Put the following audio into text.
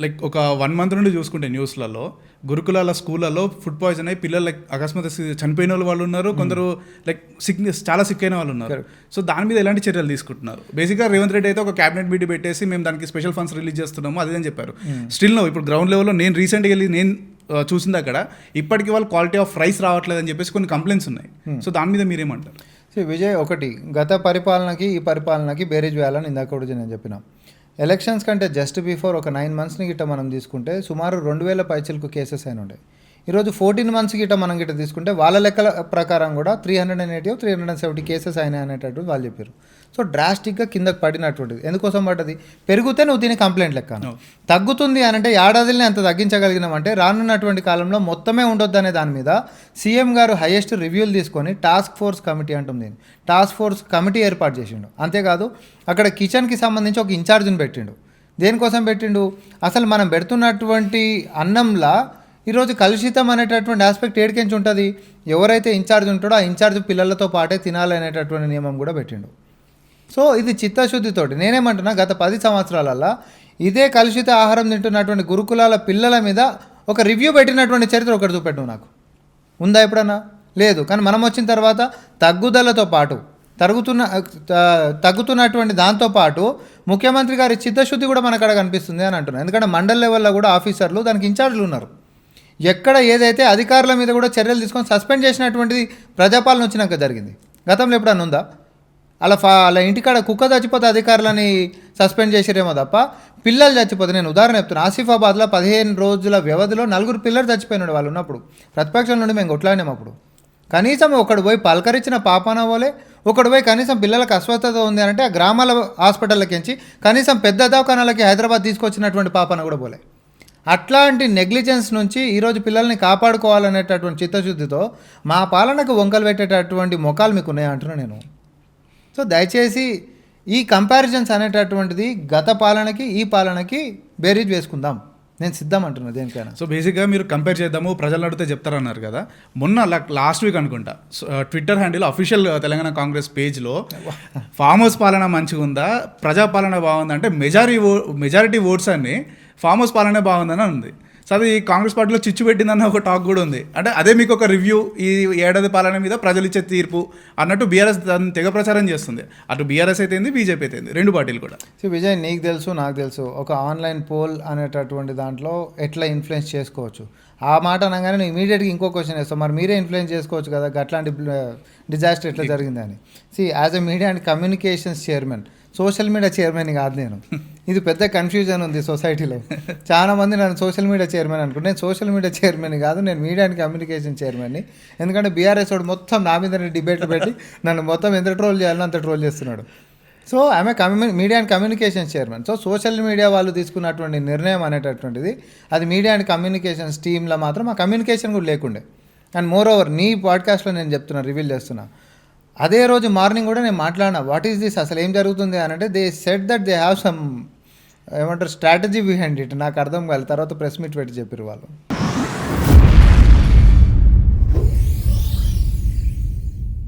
Like ఒక 1 month నుండి చూసుకుంటే న్యూస్లలో గురుకులాల స్కూళ్ళలో ఫుడ్ పాయిజన్ అయ్యి పిల్లలు లైక్ అకస్మాత్ చనిపోయిన వాళ్ళు ఉన్నారు, కొందరు లైక్ సిక్నెస్ చాలా సిక్ అయిన వాళ్ళు ఉన్నారు. సో దాని మీద ఎలాంటి చర్యలు తీసుకుంటున్నారు? బేసిక్గా రేవంత్ రెడ్డి అయితే ఒక క్యాబినెట్ మీటింగ్ పెట్టేసి మేము దానికి స్పెషల్ ఫండ్స్ రిలీజ్ చేస్తున్నాము అది అని చెప్పారు. స్టిల్ నో ఇప్పుడు గ్రౌండ్ లెవెల్లో నేను రీసెంట్గా వెళ్ళి నేను చూసింది అక్కడ ఇప్పటికీ వాళ్ళు క్వాలిటీ ఆఫ్ రైస్ రావట్లేదు అని చెప్పేసి కొన్ని కంప్లైంట్స్ ఉన్నాయి. సో దాని మీద మీరేమంటారు? విజయ్, ఒకటి గత పరిపాలనకి ఈ పరిపాలనకి బేరీజ్ వేయాలని ఇందాక కూడా నేను చెప్పిన. ఎలక్షన్స్ కంటే జస్ట్ బిఫోర్ ఒక 9 మంత్స్ని గిట్ట మనం తీసుకుంటే సుమారు 2000 పైచలకు కేసెస్ అయిన ఉండే. ఈరోజు 14 మంత్స్ గిట్ట మనం గిట్ట తీసుకుంటే వాళ్ళ లెక్కల ప్రకారం కూడా 380 370 కేసెస్ అయినాయి అనేటట్టు వాళ్ళు చెప్పారు. సో డ్రాస్టిక్గా కిందకు పడినటువంటిది. ఎందుకోసం పడ్డది? పెరిగితే నువ్వు తిని కంప్లైంట్ లెక్క. తగ్గుతుంది అని అంటే ఏడాదిని అంత తగ్గించగలిగినామంటే రానున్నటువంటి కాలంలో మొత్తమే ఉండొద్దు అనే దాని మీద సీఎం గారు హైయెస్ట్ రివ్యూలు తీసుకొని టాస్క్ ఫోర్స్ కమిటీ అంటుంది, టాస్క్ ఫోర్స్ కమిటీ ఏర్పాటు చేసిండు. అంతేకాదు అక్కడ కిచెన్కి సంబంధించి ఒక ఇన్ఛార్జ్ని పెట్టిండు. దేనికోసం పెట్టిండు? అసలు మనం పెడుతున్నటువంటి అన్నంలా ఈరోజు కలుషితం అనేటటువంటి ఆస్పెక్ట్ ఏడికెంచి ఉంటుంది? ఎవరైతే ఇన్ఛార్జ్ ఉంటాడో ఆ ఇన్ఛార్జ్ పిల్లలతో పాటే తినాలనేటటువంటి నియమం కూడా పెట్టిండు. సో ఇది చిత్తశుద్ధితోటి. నేనేమంటున్నా, గత 10 సంవత్సరాలల్లో ఇదే కలుషిత ఆహారం తింటున్నటువంటి గురుకులాల పిల్లల మీద ఒక రివ్యూ పెట్టినటువంటి చరిత్ర ఒకటి చూపెట్టు నాకు ఉందా ఎప్పుడన్నా? లేదు. కానీ మనం వచ్చిన తర్వాత తగ్గుదలతో పాటు తగ్గుతున్నటువంటి దాంతోపాటు ముఖ్యమంత్రి గారి చిత్తశుద్ధి కూడా మనకు అక్కడ కనిపిస్తుంది అని అంటున్నాను. ఎందుకంటే మండల్ లెవెల్లో కూడా ఆఫీసర్లు దానికి ఇన్ఛార్జ్లు ఉన్నారు. ఎక్కడ ఏదైతే అధికారుల మీద కూడా చర్యలు తీసుకొని సస్పెండ్ చేసినటువంటిది ప్రజాపాలన వచ్చినాక జరిగింది. గతంలో ఎప్పుడన్నా ఉందా? అలా ఇంటికాడ కుక్క చచ్చిపోతే అధికారులని సస్పెండ్ చేసిరేమో తప్ప పిల్లలు చచ్చిపోతే, నేను ఉదాహరణ చెప్తున్నాను, ఆసిఫాబాద్లో 15 రోజుల వ్యవధిలో 4 పిల్లలు చచ్చిపోయినాడు వాళ్ళు ఉన్నప్పుడు. ప్రతిపక్షం నుండి మేము కొట్లాడినాం అప్పుడు. కనీసం ఒకడు పోయి పలకరించిన పాపాన పోలే, ఒకడు పోయి కనీసం పిల్లలకు అస్వస్థత ఉంది అంటే ఆ గ్రామాల హాస్పిటల్కి కనీసం పెద్ద దవాఖానాలకి హైదరాబాద్ తీసుకొచ్చినటువంటి పాపాన కూడా పోలే. అట్లాంటి నెగ్లిజెన్స్ నుంచి ఈరోజు పిల్లల్ని కాపాడుకోవాలనేటటువంటి చిత్తశుద్ధితో మా పాలనకు వంకలు పెట్టేటటువంటి మొఖాలు మీకు ఉన్నాయా అంటున్నాను నేను. సో దయచేసి ఈ కంపారిజన్స్ అనేటటువంటిది గత పాలనకి ఈ పాలనకి బేరీజ్ వేసుకుందాం. నేను సిద్ధం అంటున్నా దేనికైనా. సో బేసిక్గా మీరు కంపేర్ చేద్దాము, ప్రజలు అడిగితే చెప్తారన్నారు కదా. మొన్న లాస్ట్ వీక్ అనుకుంటా Twitter handle official Telangana Congress పేజ్లో ఫామ్ హౌస్ పాలన మంచిగా ఉందా, ప్రజాపాలన బాగుందా అంటే మెజారిటీ ఓట్స్ అన్ని ఫామ్ హౌస్ పాలనే బాగుందని ఉంది. సో అది కాంగ్రెస్ పార్టీలో చిచ్చు పెట్టిందన్న ఒక టాక్ కూడా ఉంది. అంటే అదే మీకు ఒక రివ్యూ, ఈ ఏడాది పాలన మీద ప్రజలు ఇచ్చే తీర్పు అన్నట్టు బీఆర్ఎస్ దాన్ని తెగ ప్రచారం చేస్తుంది. అటు బీఆర్ఎస్ అయితేంది, బీజేపీ అయితేంది, 2 పార్టీలు కూడా. సో విజయ్, నీకు తెలుసు నాకు తెలుసు, ఒక ఆన్లైన్ పోల్ అనేటటువంటి దాంట్లో ఎట్లా ఇన్ఫ్లుయెన్స్ చేసుకోవచ్చు. ఆ మాట అనగానే నేను ఇమీడియట్గా ఇంకో క్వశ్చన్ వేస్తాను, మరి మీరే ఇన్ఫ్లుయెన్స్ చేసుకోవచ్చు కదా అట్లాంటి డిజాస్టర్ ఎట్లా జరిగిందని. As a media and communications chairman, social media chairman కాదు నేను. ఇది పెద్ద కన్ఫ్యూజన్ ఉంది సొసైటీలో. చాలామంది నన్ను సోషల్ మీడియా చైర్మన్ అనుకుంటే నేను సోషల్ మీడియా చైర్మన్ కాదు, నేను మీడియా అండ్ కమ్యూనికేషన్ చైర్మన్ని. ఎందుకంటే బీఆర్ఎస్ వాడు మొత్తం నా మీద డిబేట్లు పెట్టి నన్ను మొత్తం ఎంత ట్రోల్ చేయాలో అంత ట్రోల్ చేస్తున్నాడు. సో ఆమె media and communication chairman. So social media వాళ్ళు తీసుకున్నటువంటి నిర్ణయం అనేటటువంటిది అది మీడియా అండ్ కమ్యూనికేషన్స్ టీంలో మాత్రం ఆ కమ్యూనికేషన్ కూడా లేకుండే. అండ్ మోర్ ఓవర్ నీ పాడ్కాస్ట్లో నేను చెప్తున్నా, రివీల్ చేస్తున్నా, అదే రోజు మార్నింగ్ కూడా నేను మాట్లాడినా వాట్ ఈస్ దిస్, అసలు ఏం జరుగుతుంది అని అంటే they said that they have some ఏమంటారు స్ట్రాటజీ బిహైండ్ ఇట్. నాకు అర్థం కాలేదు. తర్వాత ప్రెస్ మీట్ పెట్టి చెప్పారు వాళ్ళు.